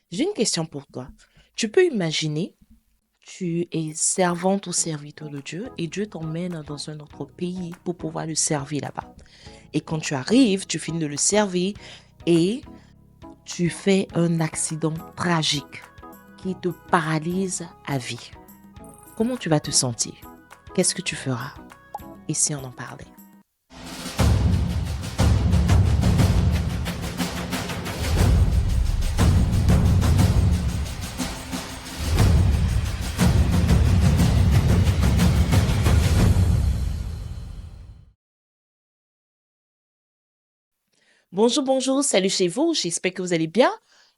J'ai une question pour toi. Tu peux imaginer, tu es servante ou serviteur de Dieu et Dieu t'emmène dans un autre pays pour pouvoir le servir là-bas. Et quand tu arrives, tu finis de le servir et tu fais un accident tragique qui te paralyse à vie. Comment tu vas te sentir? Qu'est-ce que tu feras? Et si on en parlait? Bonjour, bonjour, salut chez vous, j'espère que vous allez bien.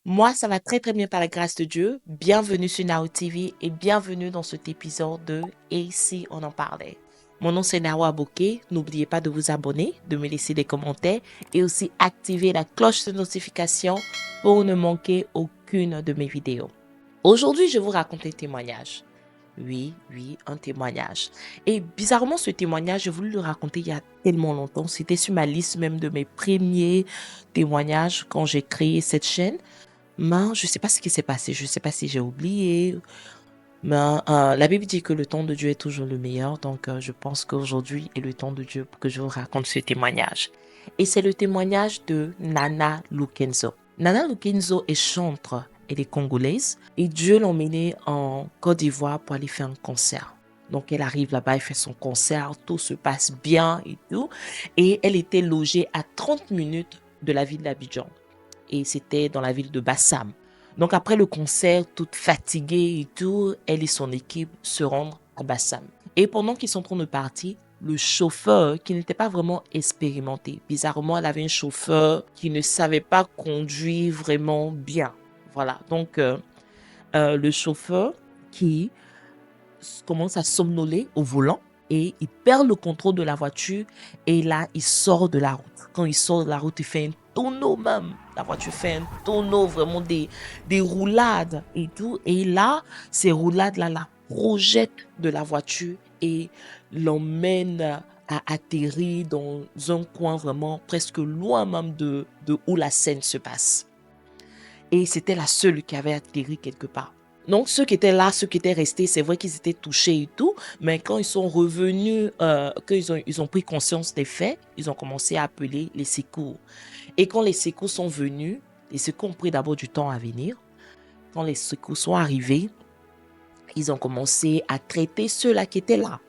Moi, ça va très très bien par la grâce de Dieu. Bienvenue sur Nao TV et bienvenue dans cet épisode de Et si on en parlait. Mon nom c'est Nawa Bouquet. N'oubliez pas de vous abonner, de me laisser des commentaires et aussi activer la cloche de notification pour ne manquer aucune de mes vidéos. Aujourd'hui, je vous raconte un témoignage. Oui, oui, un témoignage. Et bizarrement, ce témoignage, j'ai voulu le raconter il y a tellement longtemps. C'était sur ma liste même de mes premiers témoignages quand j'ai créé cette chaîne. Mais je ne sais pas ce qui s'est passé. Je ne sais pas si j'ai oublié. Mais la Bible dit que le temps de Dieu est toujours le meilleur. Donc, je pense qu'aujourd'hui est le temps de Dieu pour que je vous raconte ce témoignage. Et c'est le témoignage de Nana Lukenzo. Nana Lukenzo est chantre. Elle est congolaise. Et Dieu l'a emmenée en Côte d'Ivoire pour aller faire un concert. Donc, elle arrive là-bas, elle fait son concert, tout se passe bien et tout. Et elle était logée à 30 minutes de la ville d'Abidjan. Et c'était dans la ville de Bassam. Donc après le concert, toute fatiguée et tout, elle et son équipe se rendent à Bassam. Et pendant qu'ils sont en train de partir, le chauffeur, qui n'était pas vraiment expérimenté, bizarrement, elle avait un chauffeur qui ne savait pas conduire vraiment bien. Voilà, donc le chauffeur qui commence à somnoler au volant et il perd le contrôle de la voiture et là, il sort de la route. Quand il sort de la route, il fait un tonneau même. La voiture fait un tonneau, vraiment des roulades et tout. Et là, ces roulades-là la projettent de la voiture et l'emmènent à atterrir dans un coin vraiment presque loin même de où la scène se passe. Et c'était la seule qui avait atterri quelque part. Donc, ceux qui étaient là, ceux qui étaient restés, c'est vrai qu'ils étaient touchés et tout, mais quand ils sont revenus, qu'ils ont pris conscience des faits, ils ont commencé à appeler les secours. Et quand les secours sont venus, les secours ont pris d'abord du temps à venir. Quand les secours sont arrivés, ils ont commencé à traiter ceux-là qui étaient là.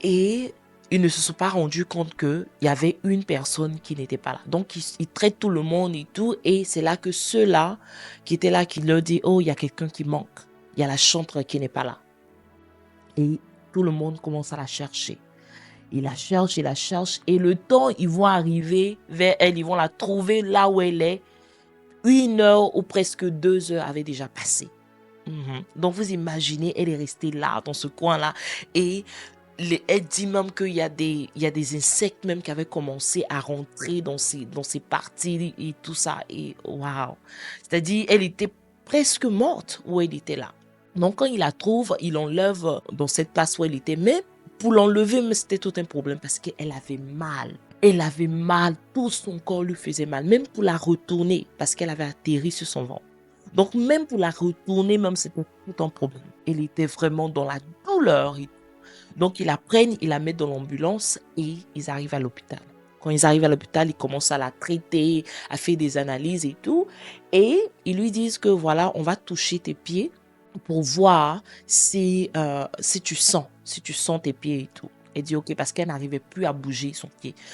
Et ils ne se sont pas rendus compte qu'il y avait une personne qui n'était pas là. Donc, ils traitent tout le monde et tout. Et c'est là que ceux-là qui étaient là, qui leur disent, oh, il y a quelqu'un qui manque. Il y a la chantre qui n'est pas là. Et tout le monde commence à la chercher. Ils la cherchent, ils la cherchent. Et le temps, ils vont arriver vers elle. Ils vont la trouver là où elle est. 1 heure ou presque 2 heures avaient déjà passé. Donc, vous imaginez, elle est restée là, dans ce coin-là. Et elle dit même qu'il y a des insectes même qui avaient commencé à rentrer dans ces parties et tout ça. Et waouh! C'est-à-dire, elle était presque morte où elle était là. Donc, quand il la trouve, il l'enlève dans cette place où elle était. Mais pour l'enlever, c'était tout un problème parce qu'elle avait mal. Elle avait mal, tout son corps lui faisait mal. Même pour la retourner, parce qu'elle avait atterri sur son ventre. Donc, même pour la retourner, même c'était tout un problème. Elle était vraiment dans la douleur. Donc, ils la prennent, ils la mettent dans l'ambulance et ils arrivent à l'hôpital. Quand ils arrivent à l'hôpital, ils commencent à la traiter, à faire des analyses et tout. Et ils lui disent que voilà, on va toucher tes pieds pour voir si tu sens tes pieds et tout. Elle dit ok parce qu'elle n'arrivait plus à bouger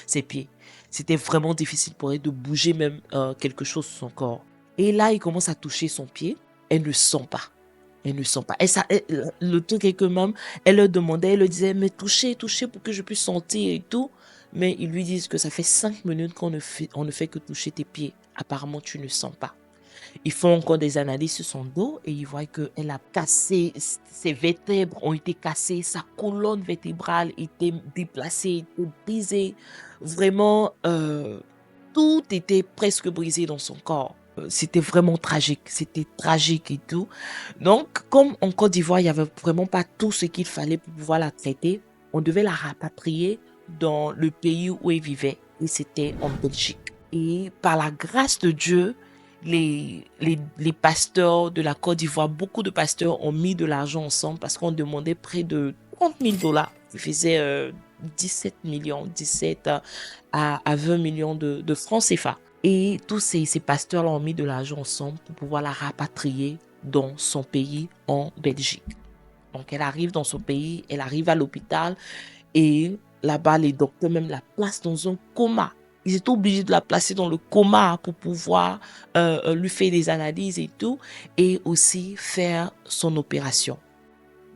ses pieds. C'était vraiment difficile pour elle de bouger même quelque chose sur son corps. Et là, il commence à toucher son pied. Elle ne sent pas. Elle ne sent pas. Le truc est que même, elle leur demandait, elle leur disait, mais touchez, touchez pour que je puisse sentir et tout. Mais ils lui disent que ça fait 5 minutes on ne fait que toucher tes pieds. Apparemment, tu ne sens pas. Ils font encore des analyses sur son dos et ils voient qu'elle a cassé, ses vertèbres ont été cassées, sa colonne vertébrale était déplacée, était brisée. Vraiment, tout était presque brisé dans son corps. C'était vraiment tragique, c'était tragique et tout. Donc, comme en Côte d'Ivoire, il n'y avait vraiment pas tout ce qu'il fallait pour pouvoir la traiter, on devait la rapatrier dans le pays où elle vivait et c'était en Belgique. Et par la grâce de Dieu, les pasteurs de la Côte d'Ivoire, beaucoup de pasteurs ont mis de l'argent ensemble parce qu'on demandait près de 30 000 dollars. Ils faisaient 17 millions, 17 à 20 millions de francs CFA. Et tous ces pasteurs-là ont mis de l'argent ensemble pour pouvoir la rapatrier dans son pays en Belgique. Donc, elle arrive dans son pays, elle arrive à l'hôpital et là-bas, les docteurs même la placent dans un coma. Ils étaient obligés de la placer dans le coma pour pouvoir lui faire des analyses et tout, et aussi faire son opération.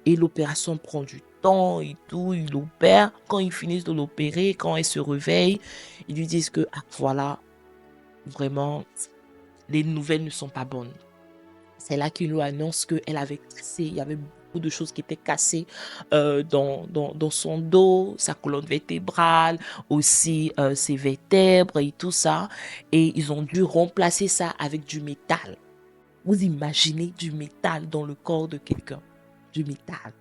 Et l'opération prend du temps et tout, il opère. Quand ils finissent de l'opérer, quand elle se réveille, ils lui disent que voilà, vraiment, les nouvelles ne sont pas bonnes. C'est là qu'il lui annonce qu'elle avait cassé, il y avait beaucoup de choses qui étaient cassées dans son dos, sa colonne vertébrale, aussi ses vertèbres et tout ça. Et ils ont dû remplacer ça avec du métal. Vous imaginez du métal dans le corps de quelqu'un? Du métal.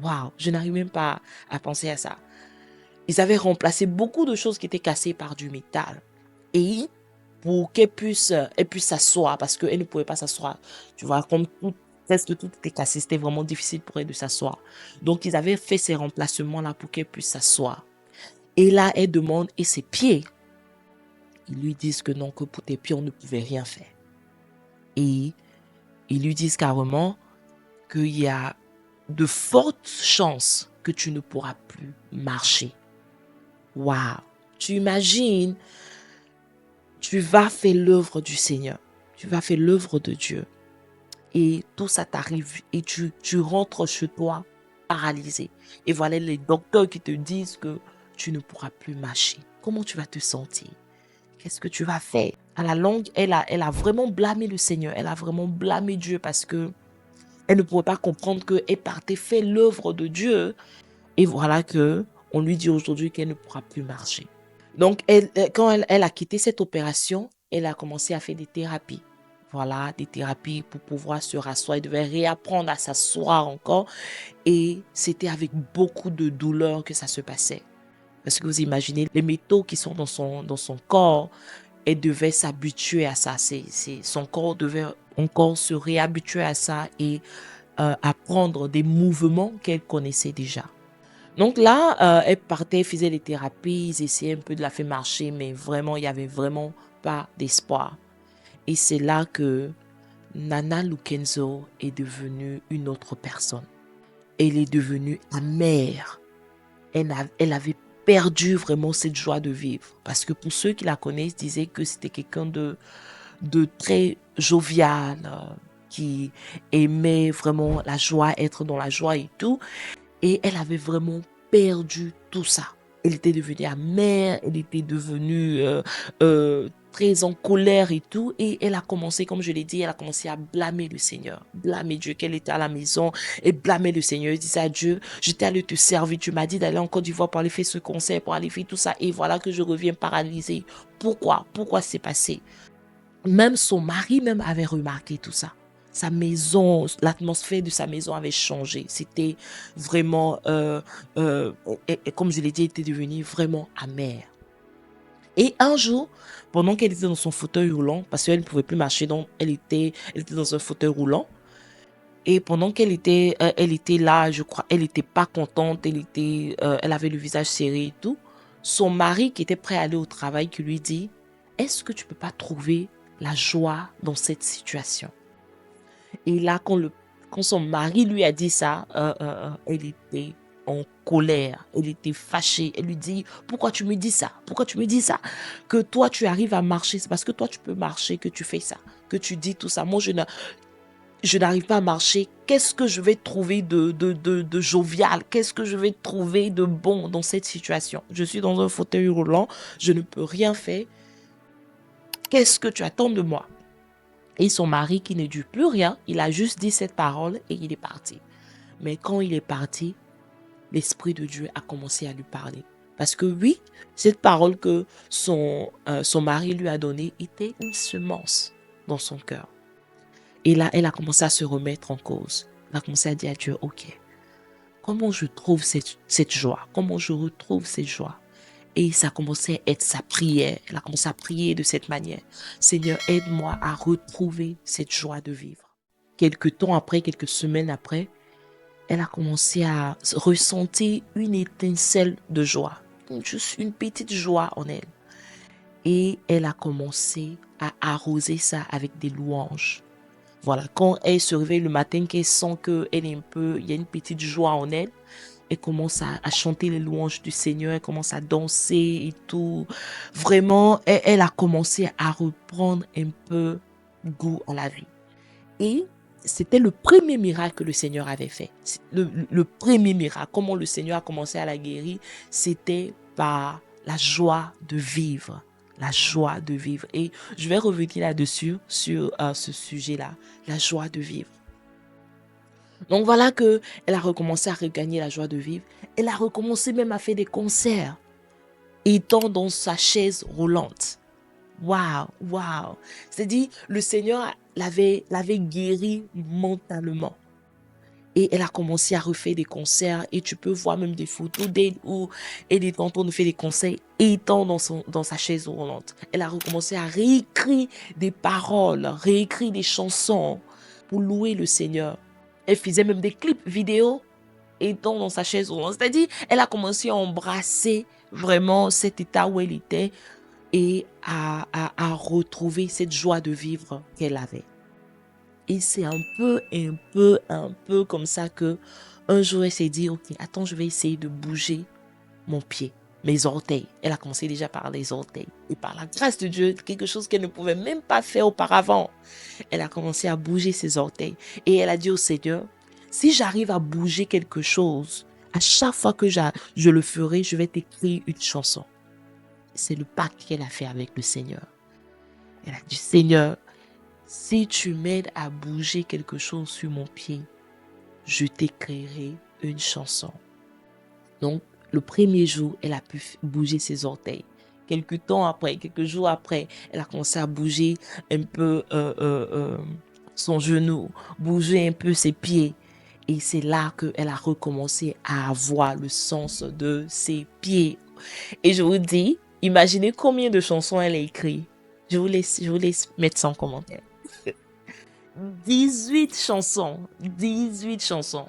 Waouh, je n'arrive même pas à penser à ça. Ils avaient remplacé beaucoup de choses qui étaient cassées par du métal. Et pour qu'elle puisse s'asseoir, parce qu'elle ne pouvait pas s'asseoir. Tu vois, comme presque tout était cassé, c'était vraiment difficile pour elle de s'asseoir. Donc, ils avaient fait ces remplacements-là pour qu'elle puisse s'asseoir. Et là, elle demande, et ses pieds? Ils lui disent que non, que pour tes pieds, on ne pouvait rien faire. Et ils lui disent carrément qu'il y a de fortes chances que tu ne pourras plus marcher. Waouh! Tu imagines, tu vas faire l'œuvre du Seigneur. Tu vas faire l'œuvre de Dieu. Et tout ça t'arrive et tu rentres chez toi paralysé. Et voilà les docteurs qui te disent que tu ne pourras plus marcher. Comment tu vas te sentir? Qu'est-ce que tu vas faire? À la longue, elle a vraiment blâmé le Seigneur. Elle a vraiment blâmé Dieu parce que elle ne pouvait pas comprendre qu'elle partait faire l'œuvre de Dieu. Et voilà que on lui dit aujourd'hui qu'elle ne pourra plus marcher. Donc, quand elle a quitté cette opération, elle a commencé à faire des thérapies. Voilà, des thérapies pour pouvoir se rasseoir. Elle devait réapprendre à s'asseoir encore. Et c'était avec beaucoup de douleur que ça se passait. Parce que vous imaginez, les métaux qui sont dans son corps, elle devait s'habituer à ça. Son corps devait encore se réhabituer à ça et apprendre des mouvements qu'elle connaissait déjà. Donc là, elle partait, elle faisait les thérapies, ils essayaient un peu de la faire marcher, mais vraiment, il n'y avait vraiment pas d'espoir. Et c'est là que Nana Lukenzo est devenue une autre personne. Elle est devenue amère. Elle avait perdu vraiment cette joie de vivre. Parce que pour ceux qui la connaissent, disaient que c'était quelqu'un de très jovial, qui aimait vraiment la joie, être dans la joie et tout. Et elle avait vraiment perdu tout ça. Elle était devenue amère, elle était devenue très en colère et tout. Et elle a commencé, comme je l'ai dit, elle a commencé à blâmer le Seigneur. Blâmer Dieu, qu'elle était à la maison et blâmer le Seigneur. Elle disait à Dieu, j'étais allée te servir, tu m'as dit d'aller en Côte d'Ivoire pour aller faire ce concert, pour aller faire tout ça. Et voilà que je reviens paralysée. Pourquoi? Pourquoi c'est passé? Même son mari même avait remarqué tout ça. Sa maison, l'atmosphère de sa maison avait changé. C'était vraiment, comme je l'ai dit, elle était devenue vraiment amère. Et un jour, pendant qu'elle était dans son fauteuil roulant, parce qu'elle ne pouvait plus marcher, donc elle était dans un fauteuil roulant. Et pendant qu'elle était là, je crois, elle n'était pas contente, elle avait le visage serré et tout. Son mari, qui était prêt à aller au travail, qui lui dit, est-ce que tu ne peux pas trouver la joie dans cette situation? Et là, quand son mari lui a dit ça, elle était en colère, elle était fâchée. Elle lui dit, pourquoi tu me dis ça? Pourquoi tu me dis ça? Que toi, tu arrives à marcher, c'est parce que toi, tu peux marcher que tu fais ça, que tu dis tout ça. Moi, je n'arrive pas à marcher. Qu'est-ce que je vais trouver de jovial? Qu'est-ce que je vais trouver de bon dans cette situation? Je suis dans un fauteuil roulant, je ne peux rien faire. Qu'est-ce que tu attends de moi? Et son mari, qui ne dit plus rien, il a juste dit cette parole et il est parti. Mais quand il est parti, l'Esprit de Dieu a commencé à lui parler. Parce que oui, cette parole que son mari lui a donnée était une semence dans son cœur. Et là, elle a commencé à se remettre en cause. Elle a commencé à dire à Dieu, ok, comment je trouve cette joie? Comment je retrouve cette joie? Et ça a commencé à être sa prière. Elle a commencé à prier de cette manière. Seigneur, aide-moi à retrouver cette joie de vivre. Quelques temps après, quelques semaines après, elle a commencé à ressentir une étincelle de joie. Juste une petite joie en elle. Et elle a commencé à arroser ça avec des louanges. Voilà, quand elle se réveille le matin, qu'elle sent qu'elle est il y a une petite joie en elle, elle commence à chanter les louanges du Seigneur, elle commence à danser et tout. Vraiment, elle a commencé à reprendre un peu goût à la vie. Et c'était le premier miracle que le Seigneur avait fait. Le premier miracle, comment le Seigneur a commencé à la guérir, c'était par la joie de vivre. La joie de vivre. Et je vais revenir là-dessus, sur ce sujet-là, la joie de vivre. Donc voilà que elle a recommencé à regagner la joie de vivre. Elle a recommencé même à faire des concerts, étant dans sa chaise roulante. Waouh, waouh. C'est-à-dire, le Seigneur l'avait guérie mentalement. Et elle a commencé à refaire des concerts. Et tu peux voir même des photos d'elle où elle est en train de faire des concerts étant dans sa chaise roulante. Elle a recommencé à réécrire des paroles, réécrire des chansons pour louer le Seigneur. Elle faisait même des clips vidéo étant dans sa chaise roulante. C'est-à-dire, elle a commencé à embrasser vraiment cet état où elle était et à retrouver cette joie de vivre qu'elle avait. Et c'est un peu comme ça que un jour elle s'est dit, ok, attends, je vais essayer de bouger mon pied, mes orteils. Elle a commencé déjà par les orteils. Et par la grâce de Dieu, quelque chose qu'elle ne pouvait même pas faire auparavant. Elle a commencé à bouger ses orteils. Et elle a dit au Seigneur, si j'arrive à bouger quelque chose, à chaque fois que je le ferai, je vais t'écrire une chanson. C'est le pacte qu'elle a fait avec le Seigneur. Elle a dit, Seigneur, si tu m'aides à bouger quelque chose sur mon pied, je t'écrirai une chanson. Donc, le premier jour, elle a pu bouger ses orteils. Quelques temps après, quelques jours après, elle a commencé à bouger un peu son genou, bouger un peu ses pieds. Et c'est là qu'elle a recommencé à avoir le sens de ses pieds. Et je vous dis, imaginez combien de chansons elle a écrit. Je vous laisse mettre ça en commentaire. 18 chansons. 18 chansons.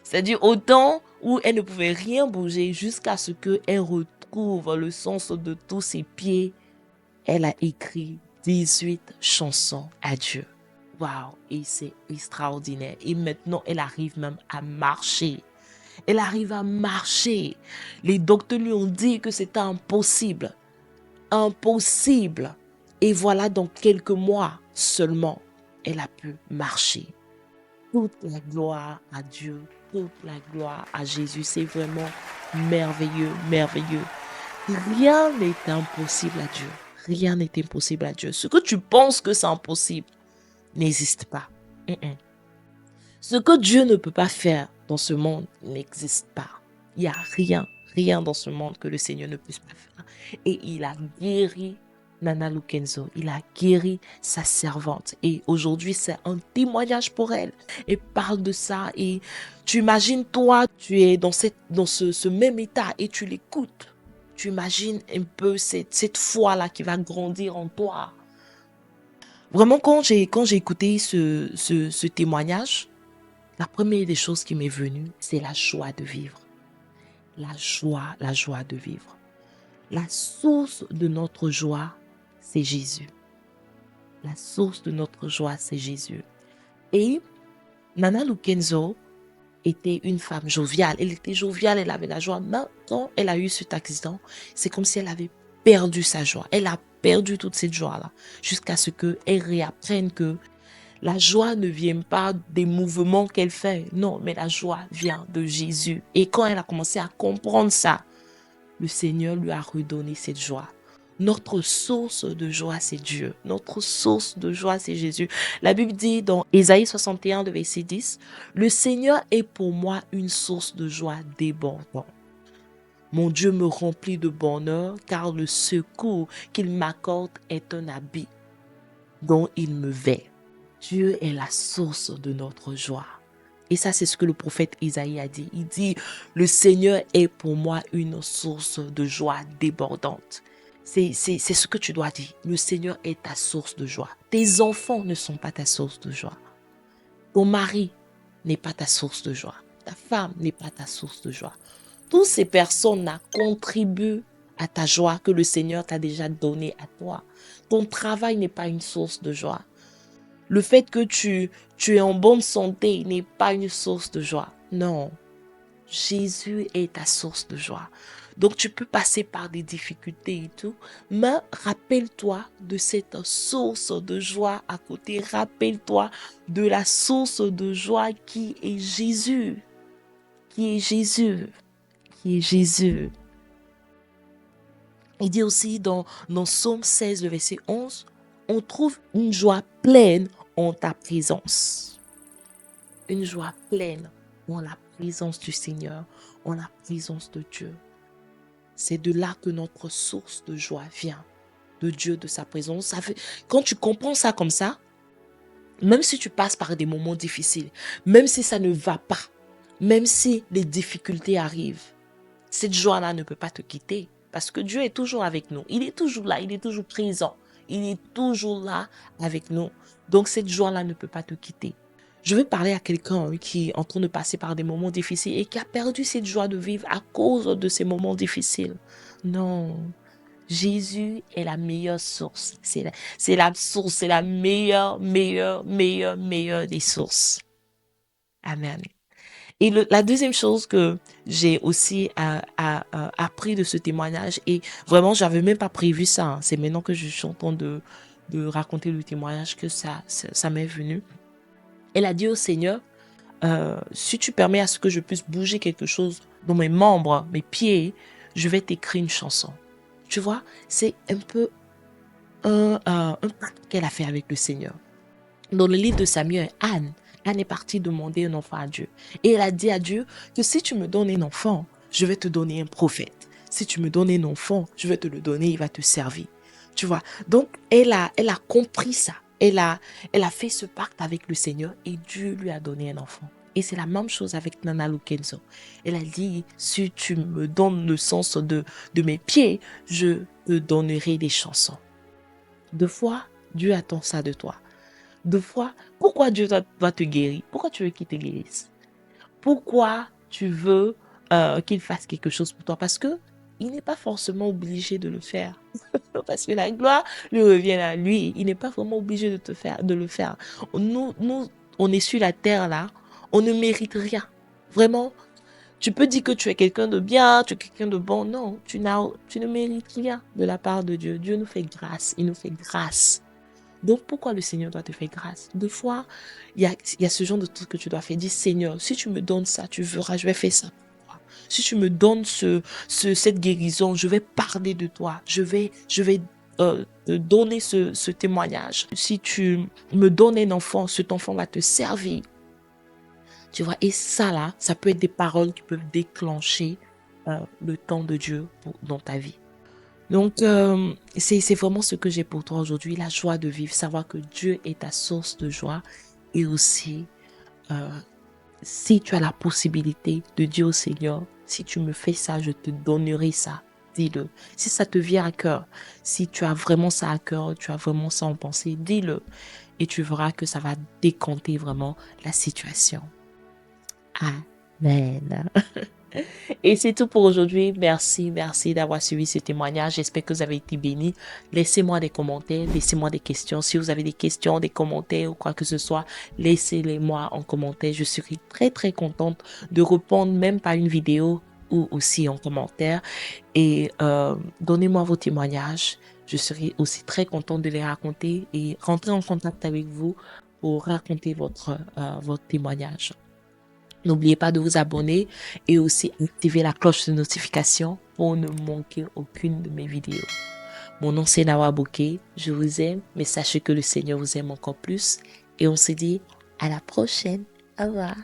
C'est-à-dire autant où elle ne pouvait rien bouger jusqu'à ce qu'elle retrouve le sens de tous ses pieds. Elle a écrit 18 chansons à Dieu. Waouh, et c'est extraordinaire. Et maintenant, elle arrive même à marcher. Elle arrive à marcher. Les docteurs lui ont dit que c'était impossible. Impossible. Et voilà, dans quelques mois seulement, elle a pu marcher. Toute la gloire à Dieu, toute la gloire à Jésus. C'est vraiment merveilleux, merveilleux. Rien n'est impossible à Dieu. Rien n'est impossible à Dieu. Ce que tu penses que c'est impossible n'existe pas. Ce que Dieu ne peut pas faire dans ce monde n'existe pas. Il n'y a rien dans ce monde que le Seigneur ne puisse pas faire. Et il a guéri Nana Lukenzo. Il a guéri sa servante. Et aujourd'hui, c'est un témoignage pour elle. Elle parle de ça. Et tu imagines, toi, tu es dans ce même état et tu l'écoutes. Tu imagines un peu cette foi-là qui va grandir en toi. Vraiment, quand j'ai écouté ce témoignage, la première des choses qui m'est venue, c'est la joie de vivre. La joie de vivre. La source de notre joie, c'est Jésus. La source de notre joie, c'est Jésus. Et Nana Lukenzo était une femme joviale. Elle était joviale, elle avait la joie. Maintenant, elle a eu cet accident. C'est comme si elle avait perdu sa joie. Elle a perdu toute cette joie-là. Jusqu'à ce qu'elle réapprenne que la joie ne vient pas des mouvements qu'elle fait. Non, mais la joie vient de Jésus. Et quand elle a commencé à comprendre ça, le Seigneur lui a redonné cette joie. Notre source de joie, c'est Dieu. Notre source de joie, c'est Jésus. La Bible dit dans Ésaïe 61, de verset 10, « Le Seigneur est pour moi une source de joie débordante. Mon Dieu me remplit de bonheur, car le secours qu'il m'accorde est un habit dont il me vêt. » Dieu est la source de notre joie. Et ça, c'est ce que le prophète Isaïe a dit. Il dit, le Seigneur est pour moi une source de joie débordante. C'est ce que tu dois dire. Le Seigneur est ta source de joie. Tes enfants ne sont pas ta source de joie. Ton mari n'est pas ta source de joie. Ta femme n'est pas ta source de joie. Toutes ces personnes-là contribuent à ta joie que le Seigneur t'a déjà donnée à toi. Ton travail n'est pas une source de joie. Le fait que tu es en bonne santé n'est pas une source de joie. Non, Jésus est ta source de joie. Donc tu peux passer par des difficultés et tout, mais rappelle-toi de cette source de joie à côté. Rappelle-toi de la source de joie qui est Jésus. Qui est Jésus. Qui est Jésus. Il dit aussi dans Psaume 16, le verset 11, on trouve une joie pleine en ta présence. Une joie pleine en la présence du Seigneur, en la présence de Dieu. C'est de là que notre source de joie vient, de Dieu, de sa présence. Quand tu comprends ça comme ça, même si tu passes par des moments difficiles, même si ça ne va pas, même si les difficultés arrivent, cette joie-là ne peut pas te quitter. Parce que Dieu est toujours avec nous. Il est toujours là, il est toujours présent. Il est toujours là avec nous. Donc cette joie-là ne peut pas te quitter. Je veux parler à quelqu'un qui est en train de passer par des moments difficiles et qui a perdu cette joie de vivre à cause de ces moments difficiles. Non, Jésus est la meilleure source. C'est la source, c'est la meilleure des sources. Amen. Et la deuxième chose que j'ai aussi appris de ce témoignage, et vraiment, j'avais même pas prévu ça, hein, c'est maintenant que je suis en train de raconter le témoignage que ça m'est venu. Elle a dit au Seigneur, si tu permets à ce que je puisse bouger quelque chose dans mes membres, mes pieds, je vais t'écrire une chanson. Tu vois, c'est un peu un pacte qu'elle a fait avec le Seigneur. Dans le livre de Samuel, Anne est partie demander un enfant à Dieu. Et elle a dit à Dieu que si tu me donnes un enfant, je vais te donner un prophète. Si tu me donnes un enfant, je vais te le donner, il va te servir. Tu vois, donc elle a compris ça. Elle a fait ce pacte avec le Seigneur et Dieu lui a donné un enfant. Et c'est la même chose avec Nana Lukenzo. Elle a dit, si tu me donnes le sens de mes pieds, je te donnerai des chansons. Deux fois, Dieu attend ça de toi. Deux fois, pourquoi Dieu va te guérir? Pourquoi tu veux qu'il te guérisse? Pourquoi tu veux qu'il fasse quelque chose pour toi? Parce que il n'est pas forcément obligé de le faire. Parce que la gloire lui revient à lui. Il n'est pas vraiment obligé de le faire. Nous, on est sur la terre là. On ne mérite rien. Vraiment, tu peux dire que tu es quelqu'un de bien, tu es quelqu'un de bon. Non, tu ne mérites rien de la part de Dieu. Dieu nous fait grâce. Il nous fait grâce. Donc, pourquoi le Seigneur doit te faire grâce? Deux fois, il y a ce genre de truc que tu dois faire. Dis, Seigneur, si tu me donnes ça, tu verras, je vais faire ça pour toi. Si tu me donnes cette guérison, je vais parler de toi. Je vais te donner ce témoignage. Si tu me donnes un enfant, cet enfant va te servir. Tu vois, et ça là, ça peut être des paroles qui peuvent déclencher le temps de Dieu dans ta vie. Donc, c'est vraiment ce que j'ai pour toi aujourd'hui, la joie de vivre, savoir que Dieu est ta source de joie. Et aussi, si tu as la possibilité de dire au Seigneur, si tu me fais ça, je te donnerai ça. Dis-le. Si ça te vient à cœur, si tu as vraiment ça à cœur, tu as vraiment ça en pensée, dis-le. Et tu verras que ça va décanter vraiment la situation. Amen. Et c'est tout pour aujourd'hui. Merci d'avoir suivi ce témoignage. J'espère que vous avez été bénis. Laissez-moi des commentaires, laissez-moi des questions. Si vous avez des questions, des commentaires ou quoi que ce soit, laissez-les-moi en commentaire. Je serai très contente de répondre même par une vidéo ou aussi en commentaire. Et donnez-moi vos témoignages. Je serai aussi très contente de les raconter et rentrer en contact avec vous pour raconter votre témoignage. N'oubliez pas de vous abonner et aussi activer la cloche de notification pour ne manquer aucune de mes vidéos. Mon nom c'est Nawa Bouquet, je vous aime, mais sachez que le Seigneur vous aime encore plus et on se dit à la prochaine. Au revoir.